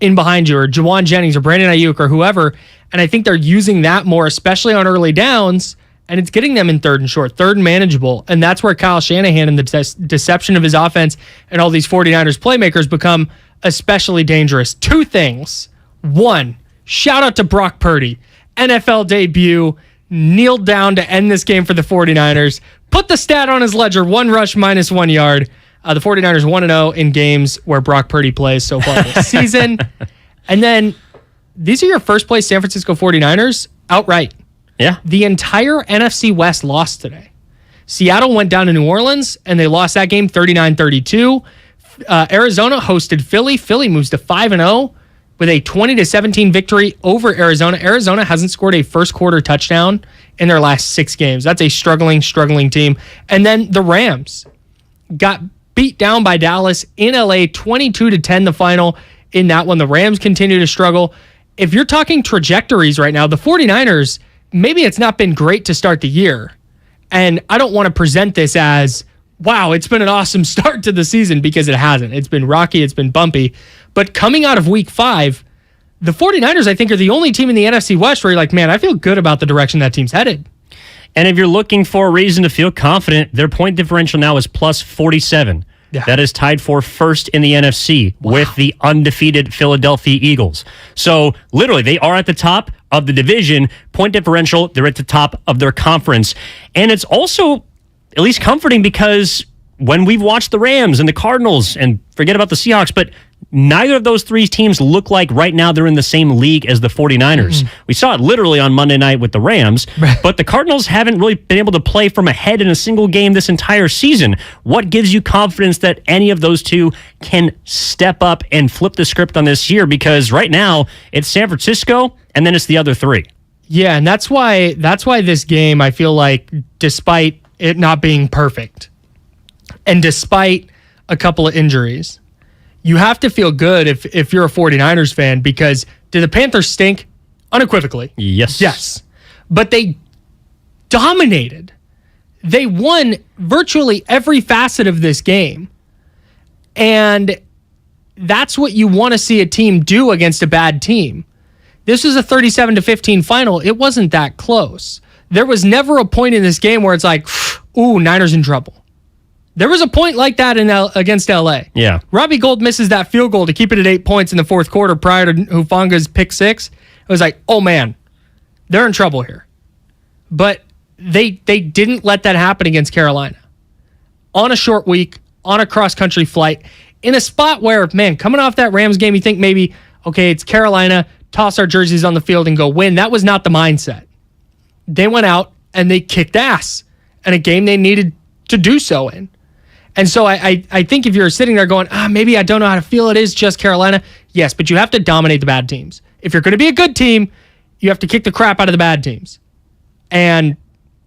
in behind you, or Jawan Jennings or Brandon Ayuk or whoever. And I think they're using that more, especially on early downs, and it's getting them in third and short, third and manageable. And that's where Kyle Shanahan and the deception of his offense and all these 49ers playmakers become especially dangerous. 2 things. 1, shout out to Brock Purdy. NFL debut, kneeled down to end this game for the 49ers. Put the stat on his ledger, 1 rush, -1 yard. The 49ers 1-0 in games where Brock Purdy plays so far this season. And then these are your first place San Francisco 49ers outright. Yeah. The entire NFC West lost today. Seattle went down to New Orleans, and they lost that game 39-32. Arizona hosted Philly. Philly moves to 5-0 with a 20-17 victory over Arizona. Arizona hasn't scored a first-quarter touchdown in their last 6 games. That's a struggling team. And then the Rams got beat down by Dallas in LA, 22-10 the final in that one. The Rams continue to struggle. If you're talking trajectories right now, the 49ers maybe it's not been great to start the year. And I don't want to present this as, wow, it's been an awesome start to the season, because it hasn't. It's been rocky, it's been bumpy. But coming out of week 5, the 49ers, I think, are the only team in the NFC West where you're like, man, I feel good about the direction that team's headed. And if you're looking for a reason to feel confident, their point differential now is plus 47. Yeah. That is tied for first in the NFC with the undefeated Philadelphia Eagles. So literally, they are at the top of the division. Point differential, they're at the top of their conference. And it's also at least comforting, because when we've watched the Rams and the Cardinals, and forget about the Seahawks, but neither of those 3 teams look like right now they're in the same league as the 49ers. Mm-hmm. We saw it literally on Monday night with the Rams, but the Cardinals haven't really been able to play from ahead in a single game this entire season. What gives you confidence that any of those 2 can step up and flip the script on this year? Because right now it's San Francisco and then it's the other 3. Yeah, and that's why this game, I feel like, despite it not being perfect and despite a couple of injuries, you have to feel good if you're a 49ers fan, because did the Panthers stink? Unequivocally. Yes. Yes. But they dominated. They won virtually every facet of this game. And that's what you want to see a team do against a bad team. This was a 37-15 final. It wasn't that close. There was never a point in this game where it's like, ooh, Niners in trouble. There was a point like that against LA. Yeah. Robbie Gould misses that field goal to keep it at 8 points in the fourth quarter prior to Hufanga's pick 6. It was like, oh man, they're in trouble here. But they didn't let that happen against Carolina. On a short week, on a cross-country flight, in a spot where, man, coming off that Rams game, you think maybe, okay, it's Carolina, toss our jerseys on the field and go win. That was not the mindset. They went out and they kicked ass in a game they needed to do so in. And so I think if you're sitting there going, maybe I don't know how to feel, it is just Carolina. Yes, but you have to dominate the bad teams. If you're going to be a good team, you have to kick the crap out of the bad teams. And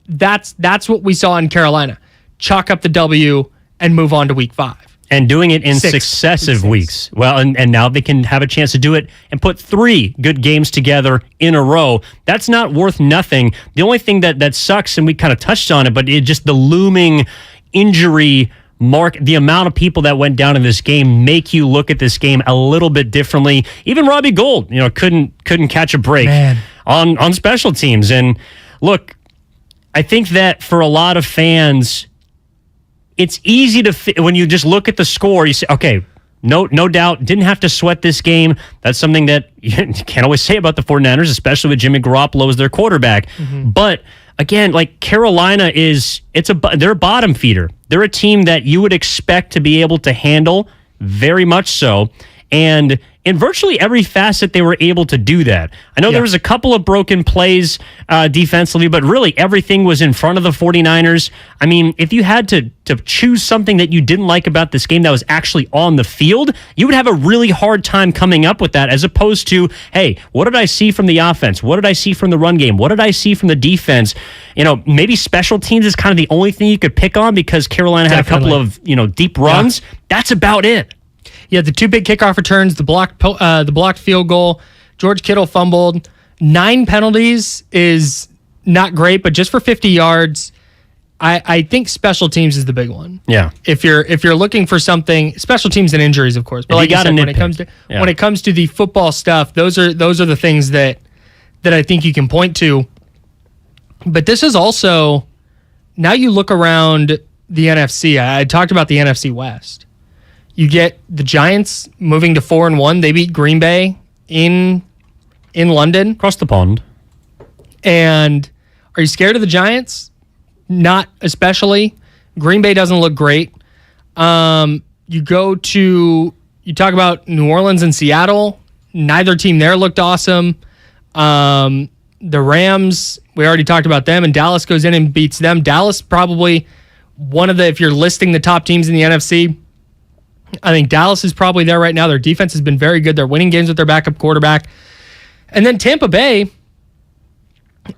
that's what we saw in Carolina. Chalk up the W and move on to week 5. And doing it in successive weeks. Well, and now they can have a chance to do it and put 3 good games together in a row. That's not worth nothing. The only thing that sucks, and we kind of touched on it, but it just the looming injury mark, the amount of people that went down in this game make you look at this game a little bit differently. Even Robbie Gould, couldn't catch a break on special teams. And look, I think that for a lot of fans, it's easy to when you just look at the score, you say, okay, no doubt, didn't have to sweat this game. That's something that you can't always say about the 49ers, especially with Jimmy Garoppolo as their quarterback. Mm-hmm. But again, like Carolina they're a bottom feeder. They're a team that you would expect to be able to handle, very much so. And in virtually every facet, they were able to do that. I know there was a couple of broken plays defensively, but really everything was in front of the 49ers. I mean, if you had to choose something that you didn't like about this game that was actually on the field, you would have a really hard time coming up with that, as opposed to, hey, what did I see from the offense? What did I see from the run game? What did I see from the defense? Maybe special teams is kind of the only thing you could pick on, because Carolina had a couple of, deep runs. Yeah. That's about it. Yeah, the 2 big kickoff returns, the blocked field goal. George Kittle fumbled. 9 penalties is not great, but just for 50 yards, I think special teams is the big one. Yeah. If you're looking for something, special teams and injuries, of course. But like you said, when it comes to the football stuff, those are the things that I think you can point to. But this is also, now you look around the NFC. I talked about the NFC West. You get the Giants moving to 4-1. They beat Green Bay in London. Across the pond. And are you scared of the Giants? Not especially. Green Bay doesn't look great. You talk about New Orleans and Seattle. Neither team there looked awesome. The Rams, we already talked about them, and Dallas goes in and beats them. Dallas probably one of the, if you're listing the top teams in the NFC, I think Dallas is probably there right now. Their defense has been very good. They're winning games with their backup quarterback. And then Tampa Bay,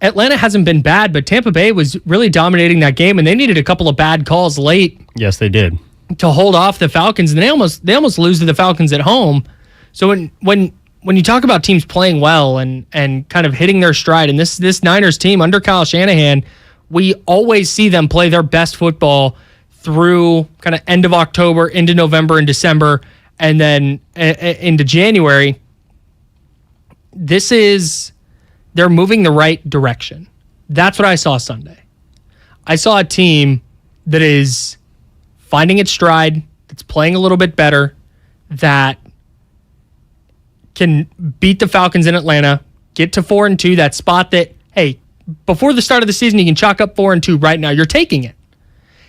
Atlanta hasn't been bad, but Tampa Bay was really dominating that game, and they needed a couple of bad calls late. Yes, they did. To hold off the Falcons, and they almost lose to the Falcons at home. So when when you talk about teams playing well and kind of hitting their stride, and this Niners team under Kyle Shanahan, we always see them play their best football through kind of end of October into November and December, and then into January. They're moving the right direction. That's what I saw Sunday. I saw a team that is finding its stride, that's playing a little bit better, that can beat the Falcons in Atlanta, get to 4-2, that spot that, hey, before the start of the season, you can chalk up 4-2 right now. You're taking it.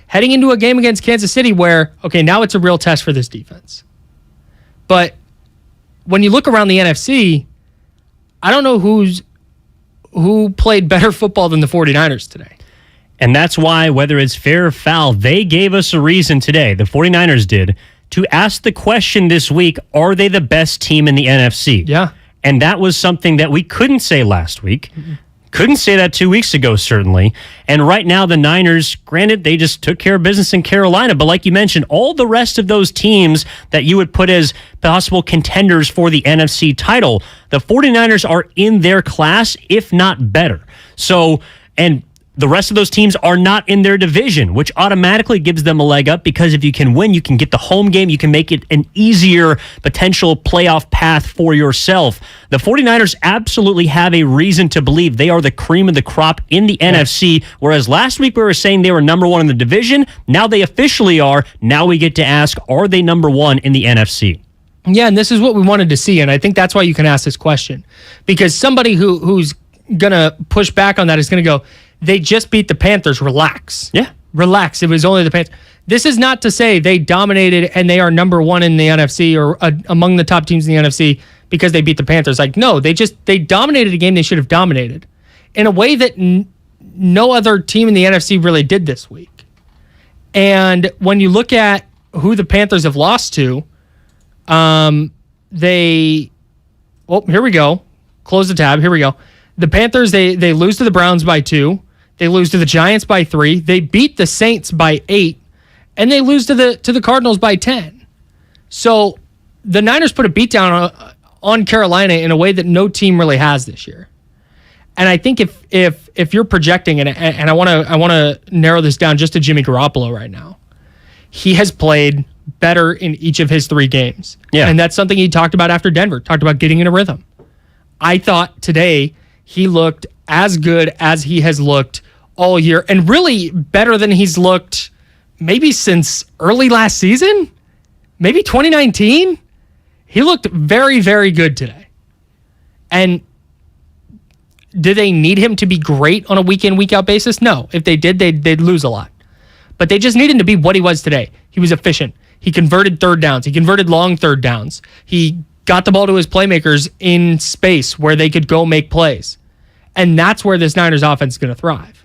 Heading into a game against Kansas City where, okay, now it's a real test for this defense. But when you look around the NFC, I don't know who played better football than the 49ers today. And that's why, whether it's fair or foul, they gave us a reason today, the 49ers did, to ask the question this week, are they the best team in the NFC? Yeah. And that was something that we couldn't say last week. Mm-hmm. Couldn't say that 2 weeks ago, certainly. And right now, the Niners, granted, they just took care of business in Carolina. But like you mentioned, all the rest of those teams that you would put as possible contenders for the NFC title, the 49ers are in their class, if not better. So, and the rest of those teams are not in their division, which automatically gives them a leg up, because if you can win, you can get the home game, you can make it an easier potential playoff path for yourself. The 49ers absolutely have a reason to believe they are the cream of the crop in the NFC, whereas last week we were saying they were number one in the division. Now they officially are. Now we get to ask, are they number one in the NFC? Yeah, and this is what we wanted to see, and I think that's why you can ask this question, because somebody who's going to push back on that is going to go, they just beat the Panthers. Relax. Yeah. Relax. It was only the Panthers. This is not to say they dominated and they are number one in the NFC or among the top teams in the NFC because they beat the Panthers. Like, no, they dominated a game they should have dominated in a way that no other team in the NFC really did this week. And when you look at who the Panthers have lost to, here we go. Close the tab. Here we go. The Panthers, they lose to the Browns by 2. They lose to the Giants by 3. They beat the Saints by 8. And they lose to the Cardinals by 10. So the Niners put a beatdown on Carolina in a way that no team really has this year. And I think if you're projecting, and I want to narrow this down just to Jimmy Garoppolo right now, he has played better in each of his 3 games. Yeah. And that's something he talked about after Denver, talked about getting in a rhythm. I thought today he looked as good as he has looked all year, and really better than he's looked maybe since early last season, maybe 2019. He looked very, very good today. And do they need him to be great on a week in, week out basis? No. If they did, they'd lose a lot. But they just need him to be what he was today. He was efficient. He converted third downs. He converted long third downs. He got the ball to his playmakers in space where they could go make plays. And that's where this Niners offense is going to thrive.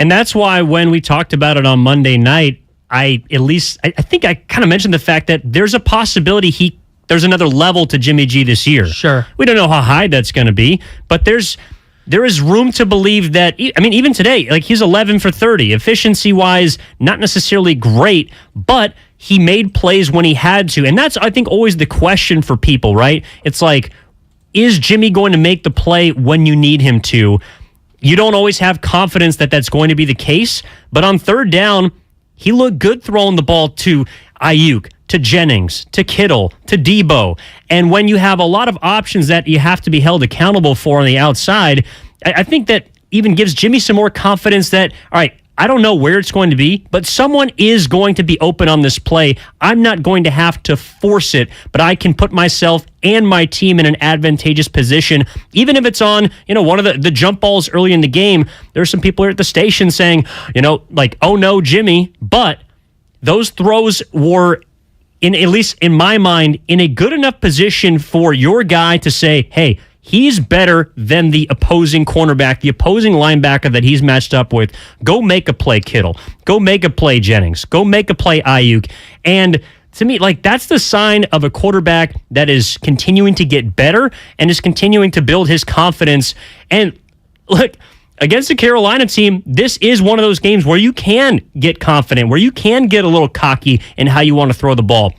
And that's why when we talked about it on Monday night, I think I kind of mentioned the fact that there's a possibility there's another level to Jimmy G this year. Sure. We don't know how high that's going to be, but there is room to believe that, I mean, even today, like he's 11 for 30. Efficiency-wise, not necessarily great, but he made plays when he had to. And that's, I think, always the question for people, right? It's like, is Jimmy going to make the play when you need him to? You don't always have confidence that that's going to be the case, but on third down, he looked good throwing the ball to Ayuk, to Jennings, to Kittle, to Debo. And when you have a lot of options that you have to be held accountable for on the outside, I think that even gives Jimmy some more confidence that, all right, I don't know where it's going to be, but someone is going to be open on this play. I'm not going to have to force it, but I can put myself and my team in an advantageous position. Even if it's on, one of the jump balls early in the game, there's some people here at the station saying, like, oh no, Jimmy. But those throws were, at least in my mind, in a good enough position for your guy to say, hey, he's better than the opposing cornerback, the opposing linebacker that he's matched up with. Go make a play, Kittle. Go make a play, Jennings. Go make a play, Ayuk. And to me, like, that's the sign of a quarterback that is continuing to get better and is continuing to build his confidence. And look, against the Carolina team, this is one of those games where you can get confident, where you can get a little cocky in how you want to throw the ball.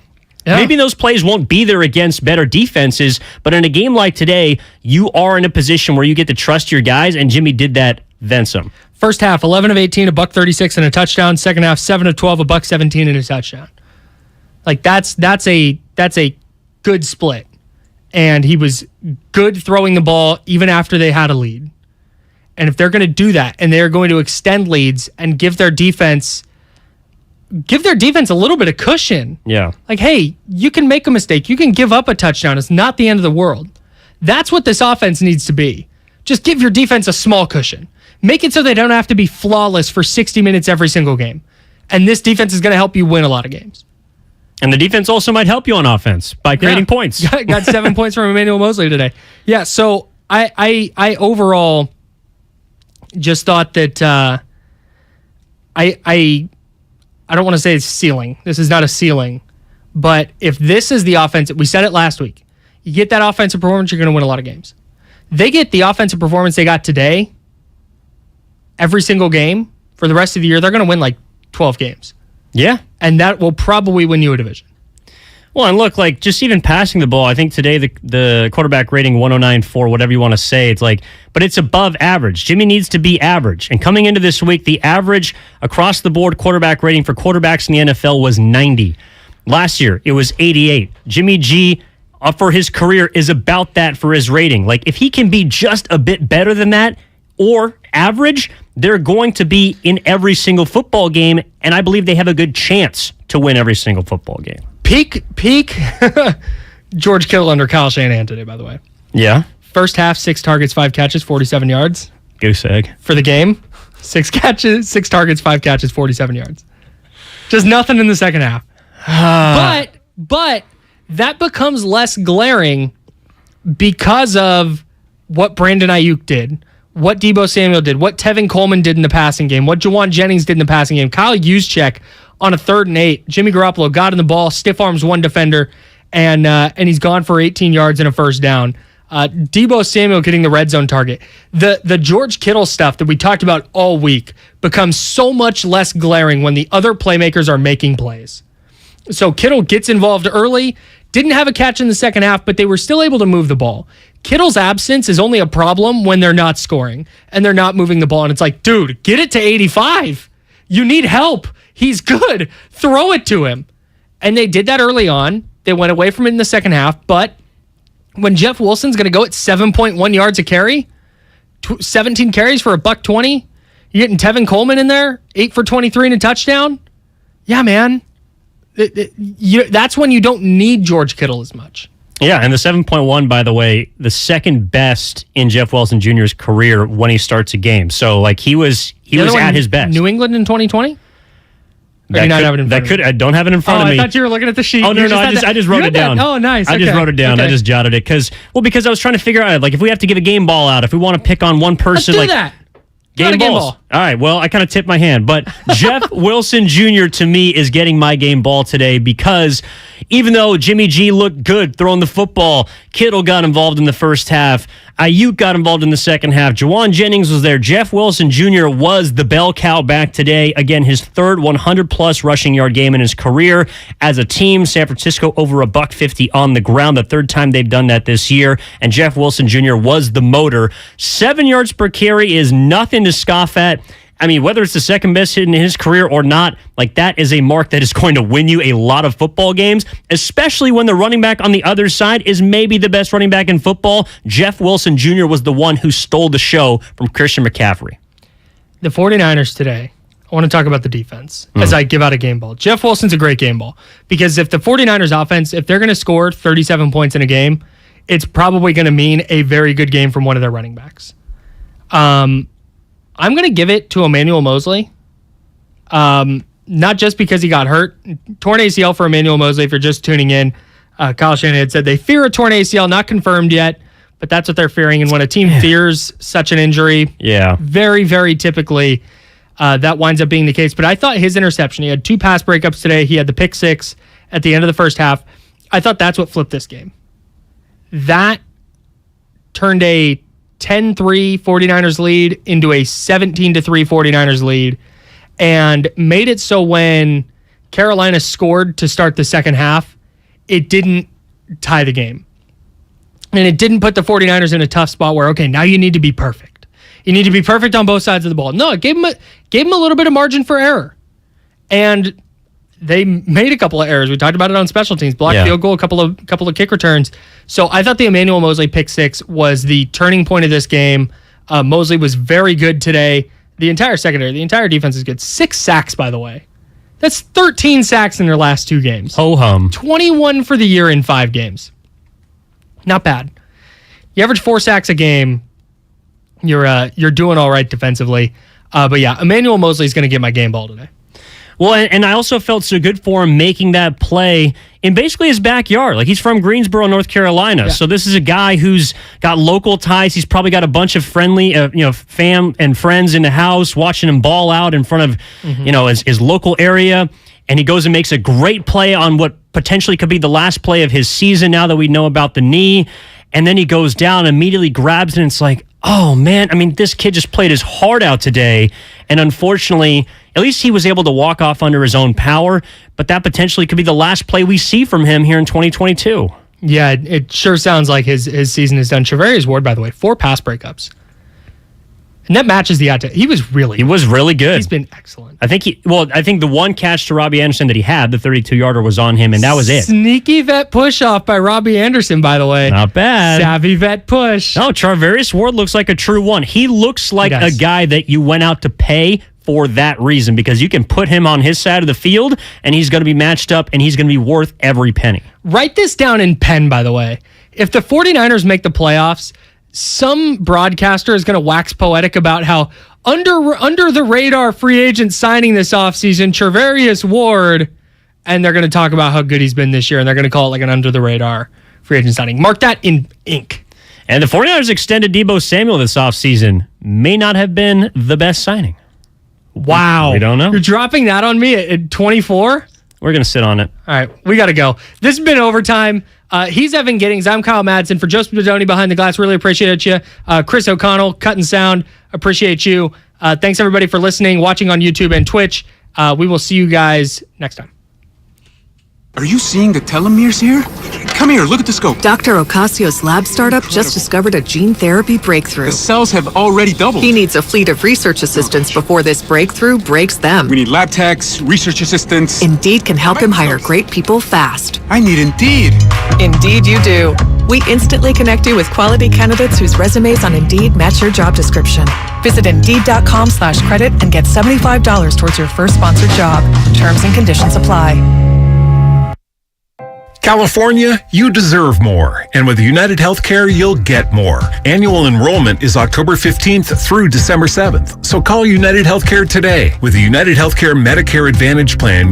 Maybe those plays won't be there against better defenses, but in a game like today, you are in a position where you get to trust your guys, and Jimmy did that, then some. First half, 11 of 18, $136 and a touchdown. Second half, 7 of 12, $117 and a touchdown. Like that's a good split. And he was good throwing the ball even after they had a lead. And if they're going to do that and they're going to extend leads and give their defense a little bit of cushion. Yeah. Like, hey, you can make a mistake. You can give up a touchdown. It's not the end of the world. That's what this offense needs to be. Just give your defense a small cushion. Make it so they don't have to be flawless for 60 minutes every single game. And this defense is going to help you win a lot of games. And the defense also might help you on offense by creating points. Got 7 points from Emmanuel Moseley today. Yeah, so I overall just thought that I don't want to say it's ceiling. This is not a ceiling. But if this is the offense, we said it last week, you get that offensive performance, you're going to win a lot of games. They get the offensive performance they got today, every single game for the rest of the year, they're going to win like 12 games. Yeah. And that will probably win you a division. Well, and look, like, just even passing the ball, I think today the quarterback rating 109.4, whatever you want to say, it's like, but it's above average. Jimmy needs to be average. And coming into this week, the average across the board quarterback rating for quarterbacks in the NFL was 90. Last year, it was 88. Jimmy G, for his career, is about that for his rating. Like, if he can be just a bit better than that, or average, they're going to be in every single football game, and I believe they have a good chance to win every single football game. Peak George Kittle under Kyle Shanahan today, by the way. Yeah. First half, 6 targets, 5 catches, 47 yards. Goose egg. For the game, 6 targets, 5 catches, 47 yards. Just nothing in the second half. But that becomes less glaring because of what Brandon Ayuk did, what Deebo Samuel did, what Tevin Coleman did in the passing game, what Jawan Jennings did in the passing game. Kyle Juszczyk on a 3rd and 8. Jimmy Garoppolo got in the ball, stiff arms one defender, and he's gone for 18 yards and a first down. Deebo Samuel getting the red zone target. The George Kittle stuff that we talked about all week becomes so much less glaring when the other playmakers are making plays. So Kittle gets involved early, didn't have a catch in the second half, but they were still able to move the ball. Kittle's absence is only a problem when they're not scoring and they're not moving the ball. And it's like, dude, get it to 85. You need help. He's good. Throw it to him. And they did that early on. They went away from it in the second half. But when Jeff Wilson's going to go at 7.1 yards a carry, 17 carries for $120, you're getting Tevin Coleman in there, 8 for 23 and a touchdown. Yeah, man. That's when you don't need George Kittle as much. Yeah, and the 7.1, by the way, the second best in Jeff Wilson Jr.'s career when he starts a game. So, like, he was at his best. New England in 2020? I don't have it in front of me. I thought you were looking at the sheet. Oh, no, I just wrote it down. Oh, nice. I just wrote it down. Okay. I just jotted it. Because I was trying to figure out, like, if we have to give a game ball out, if we want to pick on one person. Let's do that. Game balls. All right, well, I kind of tipped my hand. But Jeff Wilson Jr., to me, is getting my game ball today because even though Jimmy G looked good throwing the football, Kittle got involved in the first half, Ayuk got involved in the second half, Jawan Jennings was there, Jeff Wilson Jr. was the bell cow back today. Again, his 3rd 100-plus rushing yard game in his career. As a team, San Francisco over $150 on the ground, the 3rd time they've done that this year, and Jeff Wilson Jr. was the motor. 7 yards per carry is nothing to scoff at. I mean, whether it's the second best hit in his career or not, like, that is a mark that is going to win you a lot of football games, especially when the running back on the other side is maybe the best running back in football. Jeff Wilson Jr. was the one who stole the show from Christian McCaffrey. The 49ers today, I want to talk about the defense as I give out a game ball. Jeff Wilson's a great game ball because if the 49ers offense, if they're going to score 37 points in a game, it's probably going to mean a very good game from one of their running backs. I'm going to give it to Emmanuel Moseley, not just because he got hurt. Torn ACL for Emmanuel Moseley, if you're just tuning in. Kyle Shanahan said they fear a torn ACL, not confirmed yet, but that's what they're fearing. And when a team fears such an injury, very, very typically that winds up being the case. But I thought his interception, he had 2 pass breakups today. He had the pick 6 at the end of the first half. I thought that's what flipped this game. That turned a 10-3 49ers lead into a 17-3 49ers lead and made it so when Carolina scored to start the second half, it didn't tie the game. And it didn't put the 49ers in a tough spot where, okay, now you need to be perfect. You need to be perfect on both sides of the ball. No, it gave them a little bit of margin for error. And they made a couple of errors. We talked about it on special teams. Blocked field goal, a couple of kick returns. So I thought the Emmanuel Mosley pick six was the turning point of this game. Mosley was very good today. The entire secondary, the entire defense is good. 6 sacks, by the way. That's 13 sacks in their last 2 games. Ho-hum. 21 for the year in 5 games. Not bad. You average 4 sacks a game, you're doing all right defensively. But yeah, Emmanuel Mosley is going to get my game ball today. Well, and I also felt so good for him making that play in basically his backyard. Like, he's from Greensboro, North Carolina. Yeah. So this is a guy who's got local ties. He's probably got a bunch of friendly, fam and friends in the house watching him ball out in front of, his local area. And he goes and makes a great play on what potentially could be the last play of his season now that we know about the knee. And then he goes down, immediately grabs it, and it's like, oh, man, I mean, this kid just played his heart out today. And unfortunately, at least he was able to walk off under his own power, but that potentially could be the last play we see from him here in 2022. Yeah, it sure sounds like his season is done. Charvarius Ward, by the way, 4 pass breakups. And that matches the eye. He was really good. He's been excellent. I think the one catch to Robbie Anderson that he had, the 32-yarder, was on him, and that was it. Sneaky vet push off by Robbie Anderson, by the way. Not bad. Savvy vet push. No, Charvarius Ward looks like a true one. He looks like a guy that you went out to pay for that reason, because you can put him on his side of the field, and he's going to be matched up, and he's going to be worth every penny. Write this down in pen, by the way. If the 49ers make the playoffs, some broadcaster is going to wax poetic about how under the radar free agent signing this offseason, Charvarius Ward, and they're going to talk about how good he's been this year, and they're going to call it like an under the radar free agent signing. Mark that in ink. And the 49ers extended Deebo Samuel this offseason. May not have been the best signing. Wow. We don't know. You're dropping that on me at 24? We're going to sit on it. All right, we got to go. This has been Overtime. He's Evan Giddings. I'm Kyle Madsen. For Joseph Bedoni behind the glass, really appreciate you. Chris O'Connell, cut and sound, appreciate you. Thanks, everybody, for listening, watching on YouTube and Twitch. We will see you guys next time. Are you seeing the telomeres here? Come here, look at the scope. Dr. Ocasio's lab startup just discovered a gene therapy breakthrough. The cells have already doubled. He needs a fleet of research assistants before this breakthrough breaks them. We need lab techs, research assistants. Indeed can help him hire great people fast. I need Indeed. Indeed you do. We instantly connect you with quality candidates whose resumes on Indeed match your job description. Visit Indeed.com/credit and get $75 towards your first sponsored job. Terms and conditions apply. California, you deserve more. And with United Healthcare, you'll get more. Annual enrollment is October 15th through December 7th. So call United Healthcare today. With the United Healthcare Medicare Advantage Plan,